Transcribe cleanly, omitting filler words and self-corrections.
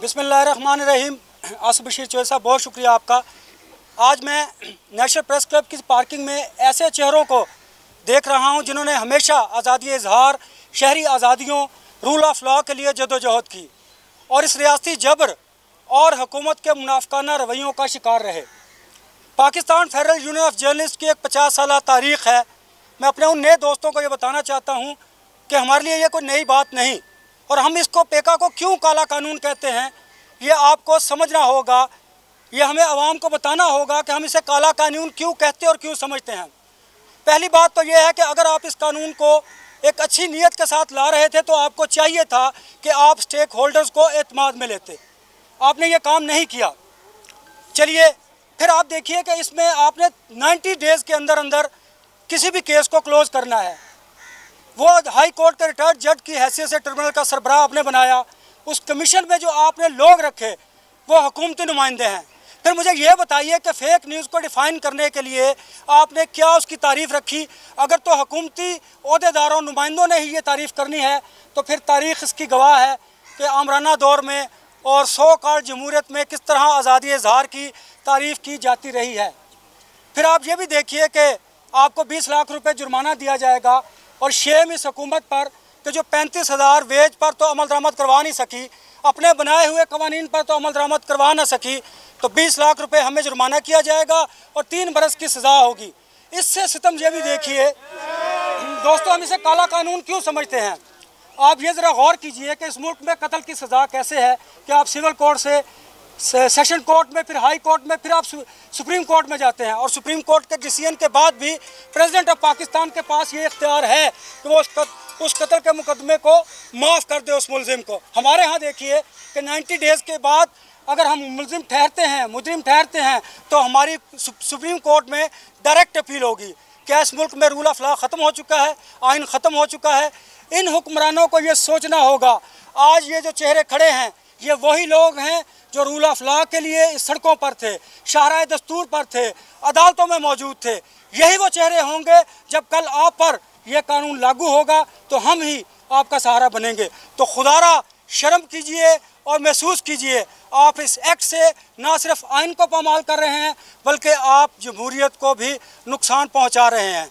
बिस्मिल्लाहिर्रहमानिर्रहीम। आसिफ बशीर चौधरी साहब, बहुत शुक्रिया आपका। आज मैं नेशनल प्रेस क्लब की पार्किंग में ऐसे चेहरों को देख रहा हूं जिन्होंने हमेशा आज़ादी इजहार, शहरी आज़ादियों, रूल ऑफ लॉ के लिए जदोजहद की और इस रियासती जबर और हुकूमत के मुनाफिकाना रवैयों का शिकार रहे। Pakistan federal union of journalist की एक 50 साल तारीख़ है। मैं अपने उन नए दोस्तों को ये बताना चाहता हूँ कि हमारे लिए ये कोई नई बात नहीं, और हम इसको पेका को क्यों काला कानून कहते हैं ये आपको समझना होगा। ये हमें आवाम को बताना होगा कि हम इसे काला कानून क्यों कहते और क्यों समझते हैं। पहली बात तो ये है कि अगर आप इस कानून को एक अच्छी नीयत के साथ ला रहे थे तो आपको चाहिए था कि आप स्टेक होल्डर्स को एतमाद में लेते। आपने ये काम नहीं किया। चलिए फिर आप देखिए कि इसमें आपने 90 डेज़ के अंदर अंदर किसी भी केस को क्लोज़ करना है। वो हाई कोर्ट के रिटायर्ड जज की हैसियत से ट्रिब्यूनल का सरबराह आपने बनाया। उस कमीशन में जो आपने लोग रखे वो हुकूमती नुमाइंदे हैं। फिर मुझे ये बताइए कि फ़ेक न्यूज़ को डिफ़ाइन करने के लिए आपने क्या उसकी तारीफ़ रखी। अगर तो हुकूमती ओहदेदारों नुमाइंदों ने ही ये तारीफ़ करनी है तो फिर तारीख़ इसकी गवाह है कि आमराना दौर में और 100 कॉल जमहूरियत में किस तरह आज़ादी इजहार की तारीफ़ की जाती रही है। फिर आप ये भी देखिए कि आपको 20 लाख रुपए जुर्माना दिया जाएगा और शेम इस हुकूमत पर कि जो 35,000 वेज पर तो अमल दरामद करवा नहीं सकी, अपने बनाए हुए कवानीन पर तो अमल दरामद करवा ना सकी, तो 20 लाख रुपए हमें जुर्माना किया जाएगा और 3 बरस की सज़ा होगी। इससे सितम ये भी देखिए दोस्तों, हम इसे काला कानून क्यों समझते हैं। आप ये ज़रा गौर कीजिए कि इस मुल्क में कत्ल की सज़ा कैसे है कि आप सिविल कोर्ट से सेशन कोर्ट में, फिर हाई कोर्ट में, फिर आप सुप्रीम कोर्ट में जाते हैं और सुप्रीम कोर्ट के डिसीजन के बाद भी प्रेसिडेंट ऑफ पाकिस्तान के पास ये इख्तियार है कि वो उस कत्ल के मुकदमे को माफ़ कर दे उस मुलजिम को। हमारे यहाँ देखिए कि 90 डेज़ के बाद अगर हम मुलजिम ठहरते हैं, मुजरिम ठहरते हैं, तो हमारी सुप्रीम कोर्ट में डायरेक्ट अपील होगी। क्या इस मुल्क में रूल ऑफ लॉ ख़त्म हो चुका है, आइन ख़त्म हो चुका है। इन हुक्मरानों को ये सोचना होगा। आज ये जो चेहरे खड़े हैं ये वही लोग हैं जो रूल ऑफ लॉ के लिए इस सड़कों पर थे, शाहराए दस्तूर पर थे, अदालतों में मौजूद थे। यही वो चेहरे होंगे जब कल आप पर यह कानून लागू होगा तो हम ही आपका सहारा बनेंगे। तो खुदारा शर्म कीजिए और महसूस कीजिए, आप इस एक्ट से ना सिर्फ आइन को पामाल कर रहे हैं बल्कि आप जमहूरियत को भी नुकसान पहुंचा रहे हैं।